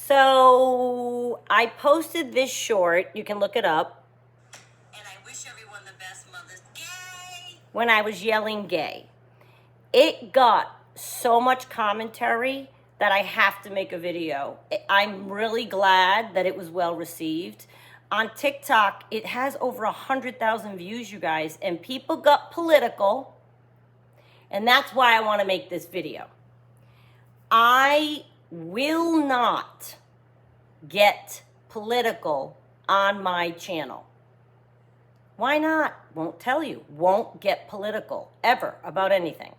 So I posted this short. You can look it up. And I wish everyone the best Mother's Day. When I was yelling gay. It got so much commentary that I have to make a video. I'm really glad that it was well received. On TikTok, it has over 100,000 views, you guys, and people got political. And that's why I want to make this video. I will not get political on my channel. Why not? Won't tell you. Won't get political ever about anything.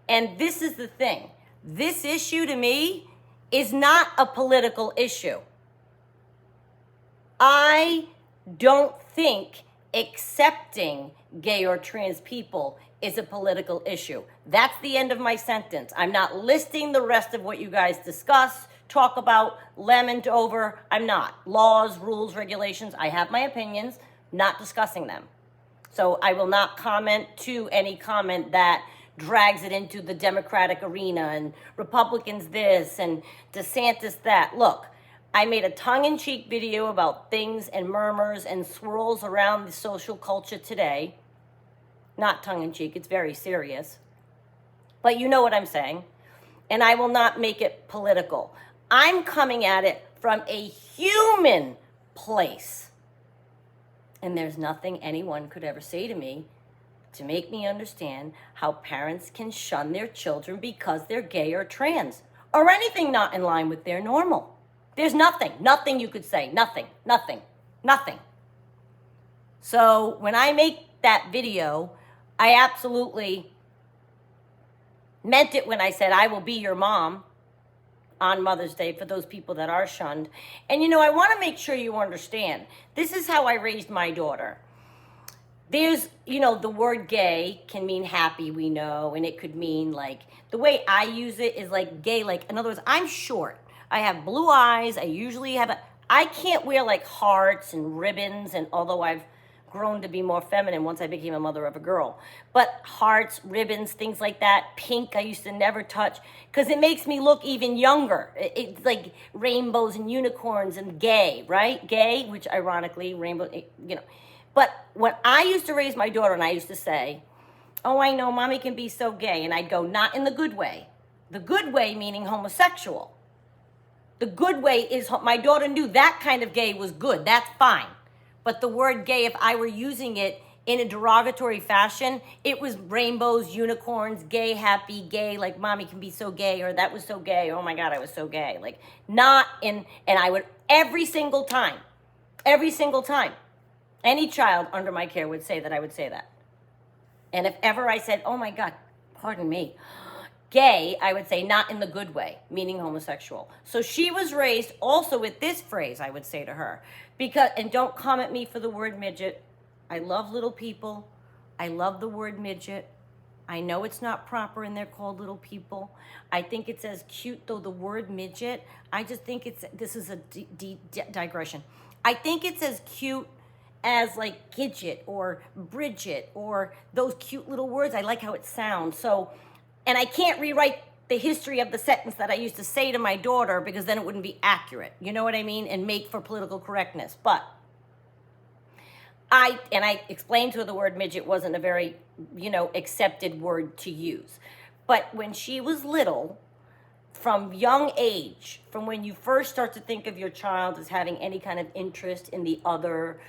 And this is the thing. This issue to me is not a political issue. I don't think accepting gay or trans people is a political issue. That's the end of my sentence. I'm not listing the rest of what you guys discuss, talk about, lament over. I'm not. Laws, rules, regulations. I have my opinions, not discussing them. So I will not comment to any comment that drags it into the Democratic arena and Republicans this and DeSantis that. Look, I made a tongue-in-cheek video about things and murmurs and swirls around the social culture today. Not tongue-in-cheek, it's very serious. But you know what I'm saying. And I will not make it political. I'm coming at it from a human place. And there's nothing anyone could ever say to me to make me understand how parents can shun their children because they're gay or trans or anything not in line with their normal. There's nothing you could say, nothing. So when I make that video, I absolutely meant it when I said I will be your mom on Mother's Day for those people that are shunned. And I want to make sure you understand, this is how I raised my daughter. There's, the word gay can mean happy, we know, and it could mean like, the way I use it is like gay, like, in other words, I'm short. I have blue eyes. I can't wear like hearts and ribbons, and although I've grown to be more feminine once I became a mother of a girl. But hearts, ribbons, things like that, pink I used to never touch, because it makes me look even younger. It's like rainbows and unicorns and gay, right? Gay, which ironically, rainbow, But when I used to raise my daughter and I used to say, oh, I know, mommy can be so gay. And I'd go, not in the good way. The good way meaning homosexual. The good way is, my daughter knew that kind of gay was good. That's fine. But the word gay, if I were using it in a derogatory fashion, it was rainbows, unicorns, gay, happy, gay, like mommy can be so gay, or that was so gay, oh my God, I was so gay. Like not in, and I would every single time, any child under my care would say that I would say that. And if ever I said, oh my God, pardon me, gay, I would say not in the good way, meaning homosexual. So she was raised also with this phrase, I would say to her, and don't come at me for the word midget. I love little people. I love the word midget. I know it's not proper and they're called little people. I think it's as cute though, the word midget. I just think this is a digression. I think it's as cute as like Gidget or Bridget or those cute little words. I like how it sounds. So, and I can't rewrite the history of the sentence that I used to say to my daughter because then it wouldn't be accurate. You know what I mean? And make for political correctness. But I explained to her the word midget wasn't a very, accepted word to use. But when she was little, from young age, from when you first start to think of your child as having any kind of interest in the other,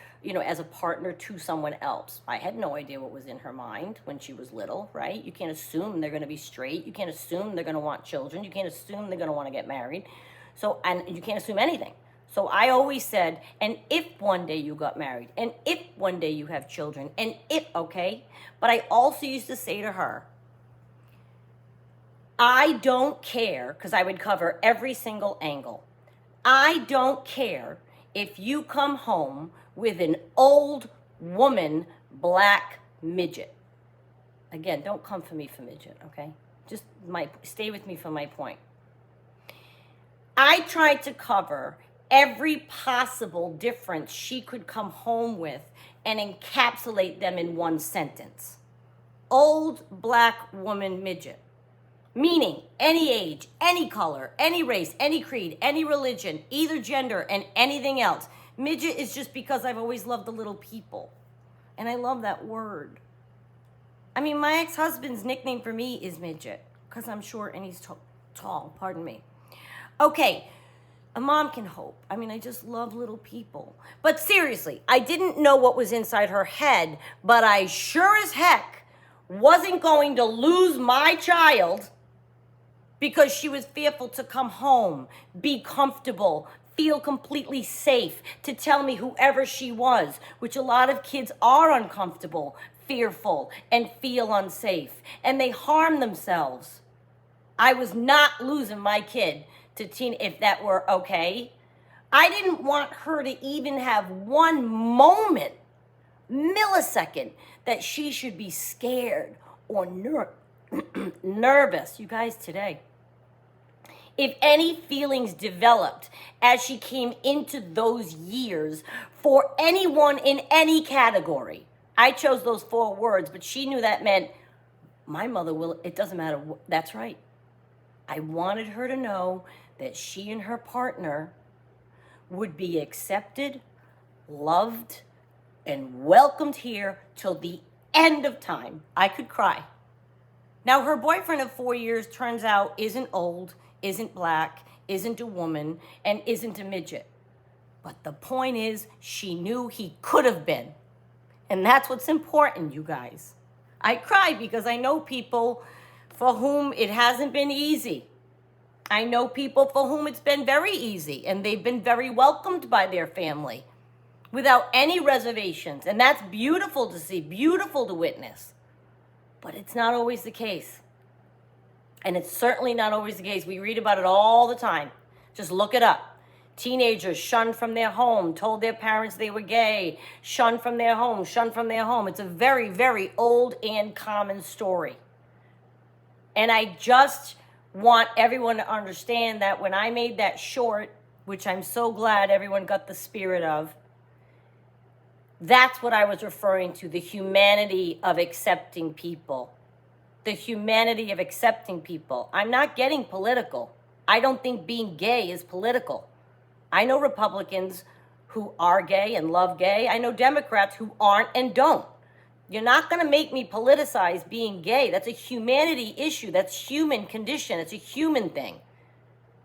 as a partner to someone else. I had no idea what was in her mind when she was little, right? You can't assume they're going to be straight. You can't assume they're going to want children. You can't assume they're going to want to get married. So, and you can't assume anything. So I always said, and if one day you got married, and if one day you have children, and if, okay? But I also used to say to her, I don't care, because I would cover every single angle. I don't care if you come home with an old woman black midget. Again, don't come for me for midget, okay? Just stay with me for my point. I tried to cover every possible difference she could come home with and encapsulate them in one sentence. Old black woman midget. Meaning any age, any color, any race, any creed, any religion, either gender, and anything else. Midget is just because I've always loved the little people. And I love that word. I mean, my ex-husband's nickname for me is Midget because I'm short and he's tall, pardon me. Okay, a mom can hope. I mean, I just love little people. But seriously, I didn't know what was inside her head, but I sure as heck wasn't going to lose my child because she was fearful to come home, be comfortable, feel completely safe, to tell me whoever she was, which a lot of kids are uncomfortable, fearful, and feel unsafe, and they harm themselves. I was not losing my kid to teen, if that were okay. I didn't want her to even have one moment, millisecond, that she should be scared or nervous. You guys, today, if any feelings developed as she came into those years for anyone in any category, I chose those 4 words, but she knew that meant my mother will, it doesn't matter. That's right. I wanted her to know that she and her partner would be accepted, loved, and welcomed here till the end of time. I could cry. Now, her boyfriend of 4 years, turns out, isn't old, isn't black, isn't a woman, and isn't a midget. But the point is, she knew he could have been. And that's what's important, you guys. I cried because I know people for whom it hasn't been easy. I know people for whom it's been very easy, and they've been very welcomed by their family without any reservations. And that's beautiful to see, beautiful to witness. But it's not always the case. And it's certainly not always the case. We read about it all the time. Just look it up. Teenagers shunned from their home, told their parents they were gay, shunned from their home, shunned from their home. It's a very, very old and common story. And I just want everyone to understand that when I made that short, which I'm so glad everyone got the spirit of, that's what I was referring to, the humanity of accepting people. The humanity of accepting people. I'm not getting political. I don't think being gay is political. I know Republicans who are gay and love gay. I know Democrats who aren't and don't. You're not going to make me politicize being gay. That's a humanity issue. That's human condition. It's a human thing.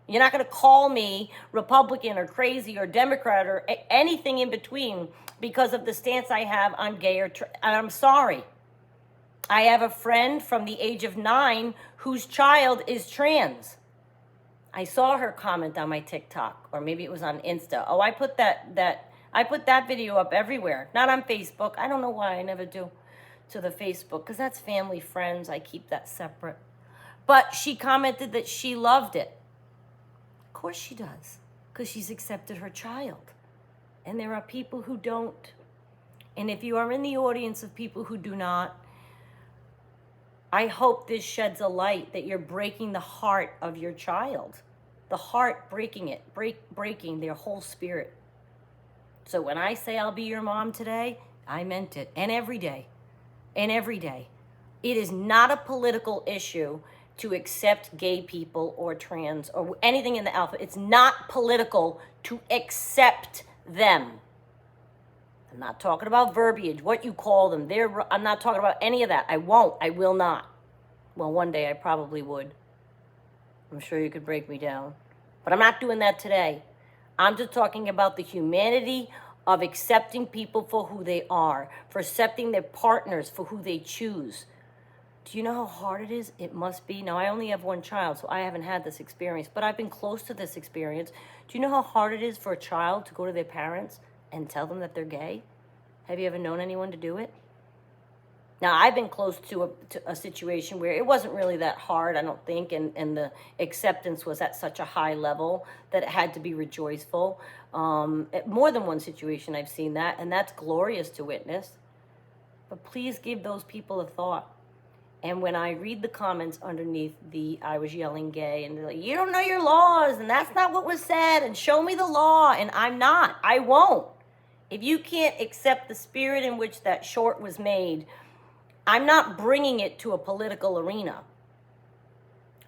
You're not going to call me Republican or crazy or Democrat or anything in between because of the stance I have on gay or I'm sorry. I have a friend from the age of 9 whose child is trans. I saw her comment on my TikTok, or maybe it was on Insta. Oh, I put that video up everywhere. Not on Facebook. I don't know why I never do to the Facebook, because that's family, friends. I keep that separate. But she commented that she loved it. Of course she does, because she's accepted her child. And there are people who don't. And if you are in the audience of people who do not, I hope this sheds a light that you're breaking the heart of your child. The heart, breaking it, breaking their whole spirit. So when I say I'll be your mom today, I meant it. And every day. And every day. It is not a political issue to accept gay people or trans or anything in the alphabet. It's not political to accept them. I'm not talking about verbiage, what you call them. I'm not talking about any of that. I won't. I will not. Well, one day I probably would. I'm sure you could break me down. But I'm not doing that today. I'm just talking about the humanity of accepting people for who they are, for accepting their partners for who they choose. Do you know how hard it is? It must be. Now, I only have one child, so I haven't had this experience, but I've been close to this experience. Do you know how hard it is for a child to go to their parents and tell them that they're gay? Have you ever known anyone to do it? Now, I've been close to a situation where it wasn't really that hard, I don't think, and the acceptance was at such a high level that it had to be rejoiceful. At more than one situation I've seen that, and that's glorious to witness. But please give those people a thought. And when I read the comments underneath I was yelling gay, and they're like, you don't know your laws, and that's not what was said, and show me the law, and I'm not. I won't. If you can't accept the spirit in which that short was made, I'm not bringing it to a political arena.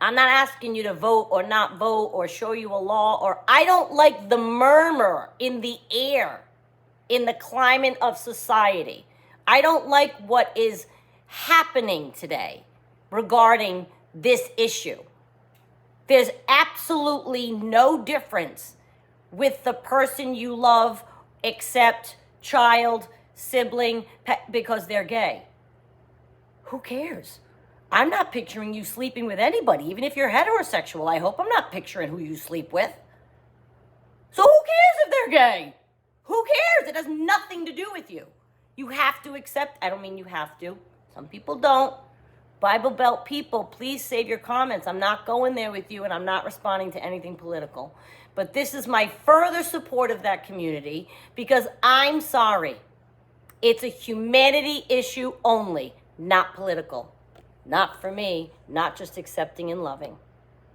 I'm not asking you to vote or not vote or show you a law, or I don't like the murmur in the air in the climate of society. I don't like what is happening today regarding this issue. There's absolutely no difference with the person you love except child, sibling, pet, because they're gay. Who cares? I'm not picturing you sleeping with anybody, even if you're heterosexual. I hope I'm not picturing who you sleep with. So who cares if they're gay? Who cares? It has nothing to do with you. You have to accept, I don't mean you have to. Some people don't. Bible Belt people, please save your comments. I'm not going there with you, and I'm not responding to anything political. But this is my further support of that community, because I'm sorry. It's a humanity issue only, not political. Not for me, not just accepting and loving.